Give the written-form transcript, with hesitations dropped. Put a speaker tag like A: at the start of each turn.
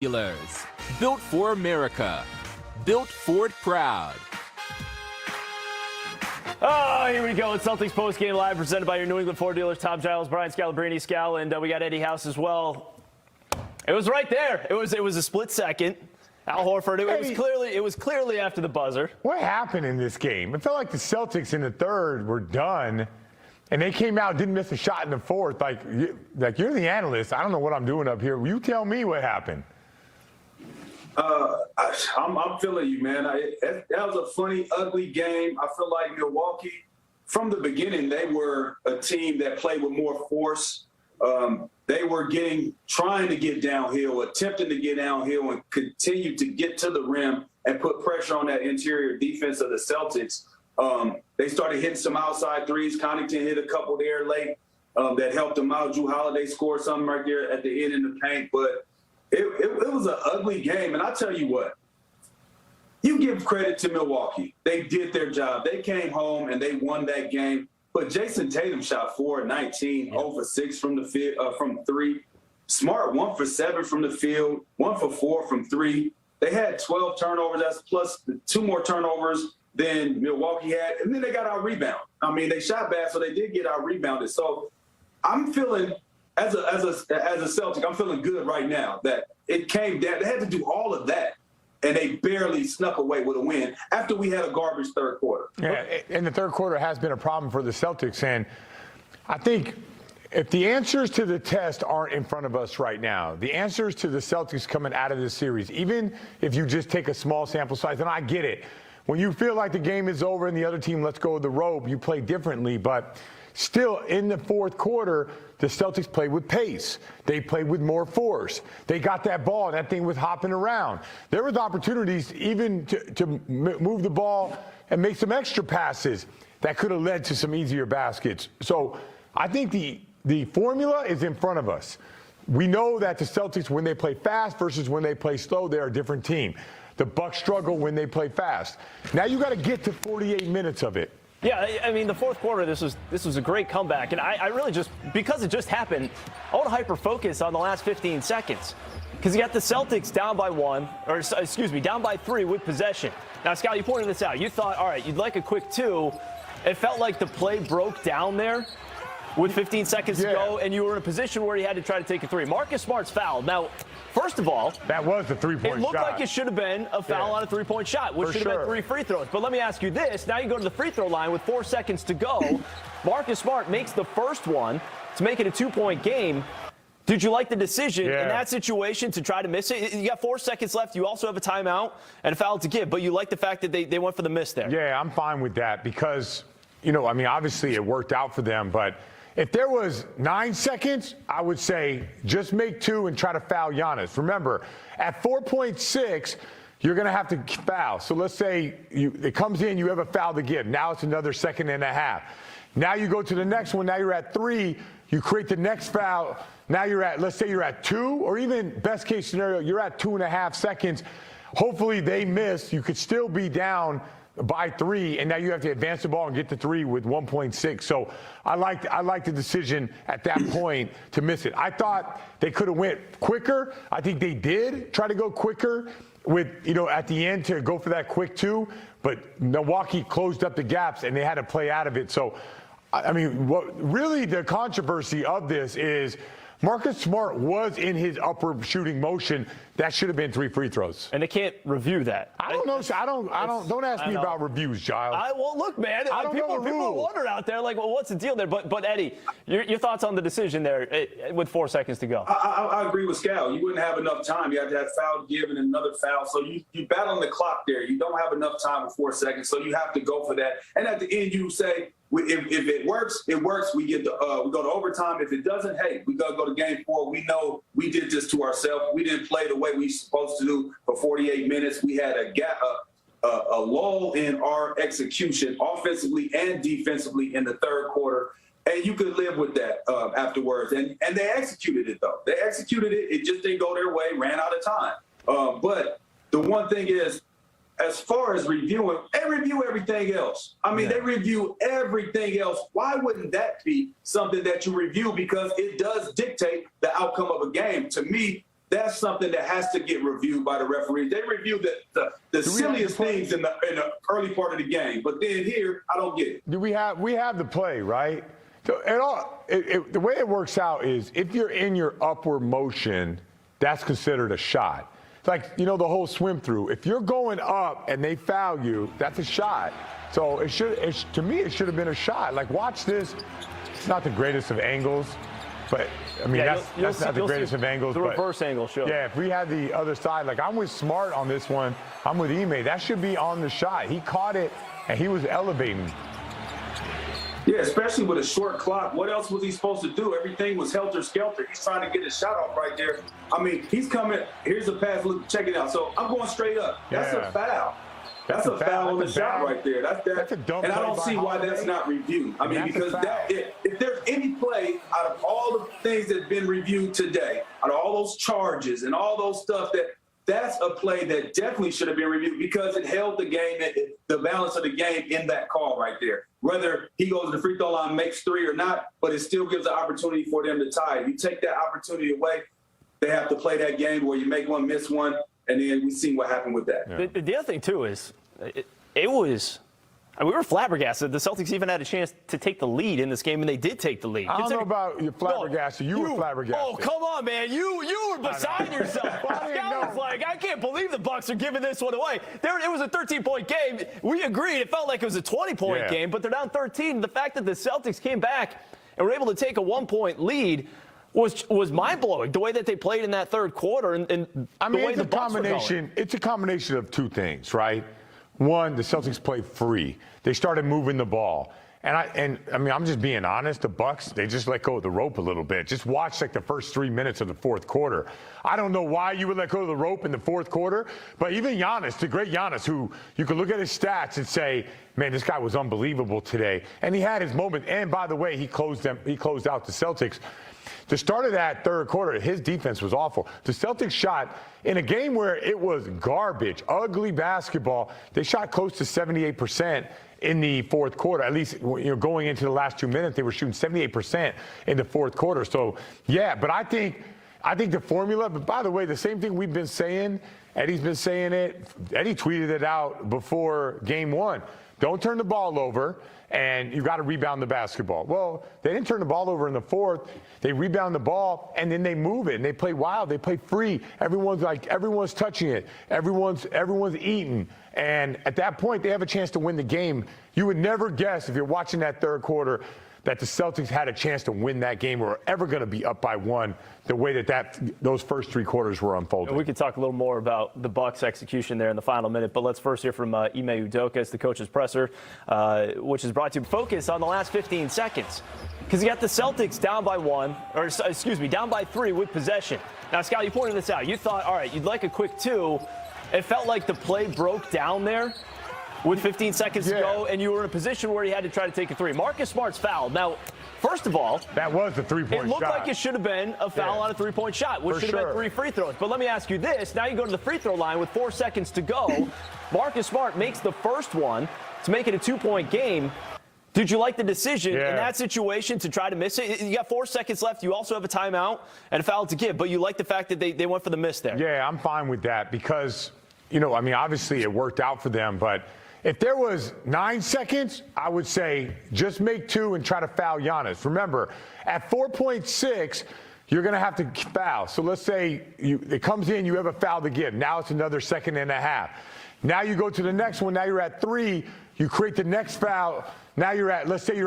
A: Dealers. Built for America. Built Ford proud.
B: Oh, here we go. It's Celtics postgame live presented by your New England Ford dealers. Tom Giles, Brian Scalabrine, Scal, and we got Eddie House as well. It was right there. It was a split second. Al Horford. It was clearly after the buzzer.
C: What happened in this game? It felt like the Celtics in the third were done, and they came out, didn't miss a shot in the fourth. Like you're the analyst. I don't know what I'm doing up here. You tell me what happened.
D: I'm feeling you, man. That was a funny, ugly game. I feel like Milwaukee, from the beginning, they were a team that played with more force. They were trying to get downhill, attempting to get downhill, and continue to get to the rim and put pressure on that interior defense of the Celtics. They started hitting some outside threes. Connaughton hit a couple there late that helped them out. Jrue Holiday scored something right there at the end in the paint, but it was an ugly game. And I tell you what, you give credit to Milwaukee. They did their job. They came home and they won that game. But Jason Tatum shot 4 of 19, 0 for 6 from the field, from 3. Smart 1 for 7 from the field, 1 for 4 from 3. They had 12 turnovers. That's plus 2 more turnovers than Milwaukee had. And then they got out rebound. I mean, they shot bad, so they did get out rebounded. So I'm feeling, as a Celtic, I'm feeling good right now that it came down. They had to do all of that, and they barely snuck away with a win after we had a garbage third quarter.
C: Yeah, and the third quarter has been a problem for the Celtics. And I think if the answers to the test aren't in front of us right now, the answers to the Celtics coming out of this series, even if you just take a small sample size, and I get it, when you feel like the game is over and the other team lets go of the rope, you play differently. But still, in the fourth quarter, the Celtics played with pace. They played with more force. They got that ball, and that thing was hopping around. There was opportunities even to move the ball and make some extra passes that could have led to some easier baskets. So I think the formula is in front of us. We know that the Celtics, when they play fast versus when they play slow, they're a different team. The Bucks struggle when they play fast. Now you got to get to 48 minutes of it.
B: Yeah, I mean, the fourth quarter, this was a great comeback. And I really just, because it just happened, I want to hyper-focus on the last 15 seconds. Because you got the Celtics down by 3 with possession. Now, Scott, you pointed this out. You thought, all right, you'd like a quick 2. It felt like the play broke down there with 15 seconds to go, and you were in a position where you had to try to take a 3. Marcus Smart's fouled. Now, first of all,
C: that was the three-point shot.
B: It looked like it should have been a foul on a three-point shot, which should have been 3 free throws. But let me ask you this. Now you go to the free throw line with 4 seconds to go. Marcus Smart makes the first one to make it a 2-point game. Did you like the decision in that situation to try to miss it? You got 4 seconds left. You also have a timeout and a foul to give. But you like the fact that they went for the miss there.
C: Yeah, I'm fine with that because, I mean, obviously it worked out for them. But if there was 9 seconds, I would say just make 2 and try to foul Giannis. Remember, at 4.6, you're going to have to foul. So let's say it comes in, you have a foul to give. Now it's another second and a half. Now you go to the next one. Now you're at 3. You create the next foul. Now let's say you're at 2, or even best case scenario, you're at 2.5 seconds. Hopefully they miss. You could still be down by 3, and now you have to advance the ball and get to 3 with 1.6. So I like the decision at that point to miss it. I thought they could have went quicker. I think they did try to go quicker with, at the end to go for that quick 2, but Milwaukee closed up the gaps and they had to play out of it. So, I mean, really the controversy of this is Marcus Smart was in his upward shooting motion. That should have been 3 free throws.
B: And they can't review that.
C: I don't know. Don't ask me about reviews, Giles.
B: Well, look, man. People are wondering out there, like, well, what's the deal there? But Eddie, your thoughts on the decision there with 4 seconds to go?
D: I agree with Scal. You wouldn't have enough time. You have to have foul give and another foul. So you battle the clock there. You don't have enough time with 4 seconds. So you have to go for that. And at the end, you say, if it works, it works. We go to overtime. If it doesn't, hey, we gotta go to game 4. We know we did this to ourselves. We didn't play the way we supposed to do for 48 minutes. We had a gap, a lull in our execution, offensively and defensively in the third quarter. And you could live with that afterwards. And they executed it, though. They executed it. It just didn't go their way, ran out of time. But the one thing is, as far as reviewing, they review everything else. I mean, they review everything else. Why wouldn't that be something that you review? Because it does dictate the outcome of a game. To me, that's something that has to get reviewed by the referees. They review the silliest things in the early part of the game, but then here, I don't get it.
C: We have the play, right? So the way it works out is if you're in your upward motion, that's considered a shot. It's like, the whole swim through. If you're going up and they foul you, that's a shot. So to me, it should have been a shot. Like, watch this. It's not the greatest of angles, but I mean, that's not the greatest of angles.
B: The reverse angle, sure.
C: Yeah, if we had the other side, like I'm with Smart on this one, I'm with Ime. That should be on the shot. He caught it and he was elevating.
D: Yeah, especially with a short clock. What else was he supposed to do? Everything was helter-skelter. He's trying to get a shot off right there. I mean, he's coming. Here's a pass. Look, check it out. So I'm going straight up. That's a foul. That's a foul on the shot right there. That's a dumb play. And I don't see why that's not reviewed. I mean, because if there's any play out of all the things that have been reviewed today, out of all those charges and all those stuff, that's a play that definitely should have been reviewed because it held the game, the balance of the game in that call right there. Whether he goes to the free throw line, makes three or not, but it still gives an opportunity for them to tie. If you take that opportunity away, they have to play that game where you make one, miss one, and then we see what happened with that.
B: Yeah. The other thing, too, is it was – we were flabbergasted. The Celtics even had a chance to take the lead in this game, and they did take the lead.
C: I don't know about you flabbergasted. You were flabbergasted.
B: Oh, come on, man. You were beside yourself. Scott was like, I can't believe the Bucks are giving this one away. It was a 13-point game. We agreed. It felt like it was a 20-point game, but they're down 13. The fact that the Celtics came back and were able to take a 1-point lead was mind-blowing, the way that they played in that third quarter and the way the Bucks were going.
C: It's a combination of two things, right? One, the Celtics played free. They started moving the ball. And I mean, I'm just being honest. The Bucks, they just let go of the rope a little bit. Just watch like the first 3 minutes of the fourth quarter. I don't know why you would let go of the rope in the fourth quarter, but even Giannis, the great Giannis, who you could look at his stats and say, man, this guy was unbelievable today. And he had his moment. And by the way, he closed out the Celtics. The start of that third quarter, his defense was awful. The Celtics shot in a game where it was garbage, ugly basketball. They shot close to 78% in the fourth quarter. At least, going into the last 2 minutes, they were shooting 78% in the fourth quarter. So, yeah, but I think the formula, but by the way, the same thing we've been saying, Eddie's been saying it. Eddie tweeted it out before game one. Don't turn the ball over, and you've got to rebound the basketball. Well, they didn't turn the ball over in the fourth. They rebound the ball, and then they move it, and they play wild. They play free. Everyone's touching it. Everyone's eating. And at that point, they have a chance to win the game. You would never guess, if you're watching that third quarter, that the Celtics had a chance to win that game or are ever going to be up by one the way those first three quarters were unfolding.
B: We could talk a little more about the Bucks' execution there in the final minute, but let's first hear from Ime Udoka, the coach's presser, which is brought to focus on the last 15 seconds. Because you got the Celtics down by 3 with possession. Now, Scott, you pointed this out. You thought, all right, you'd like a quick 2. It felt like the play broke down there with 15 seconds to go, and you were in a position where you had to try to take a 3. Marcus Smart's fouled. Now, first of all,
C: that was the 3-point shot.
B: It looked like it should have been a foul on a 3-point shot, which should have been 3 free throws. But let me ask you this. Now you go to the free throw line with 4 seconds to go. Marcus Smart makes the first one to make it a 2-point game. Did you like the decision in that situation to try to miss it? You got 4 seconds left. You also have a timeout and a foul to give, but you like the fact that they went for the miss there.
C: Yeah, I'm fine with that because, I mean, obviously it worked out for them, but if there was 9 seconds, I would say just make 2 and try to foul Giannis. Remember, at 4.6, you're going to have to foul. So let's say it comes in, you have a foul to give. Now it's another 1.5 seconds. Now you go to the next one. Now you're at 3. You create the next foul. Now let's say you're at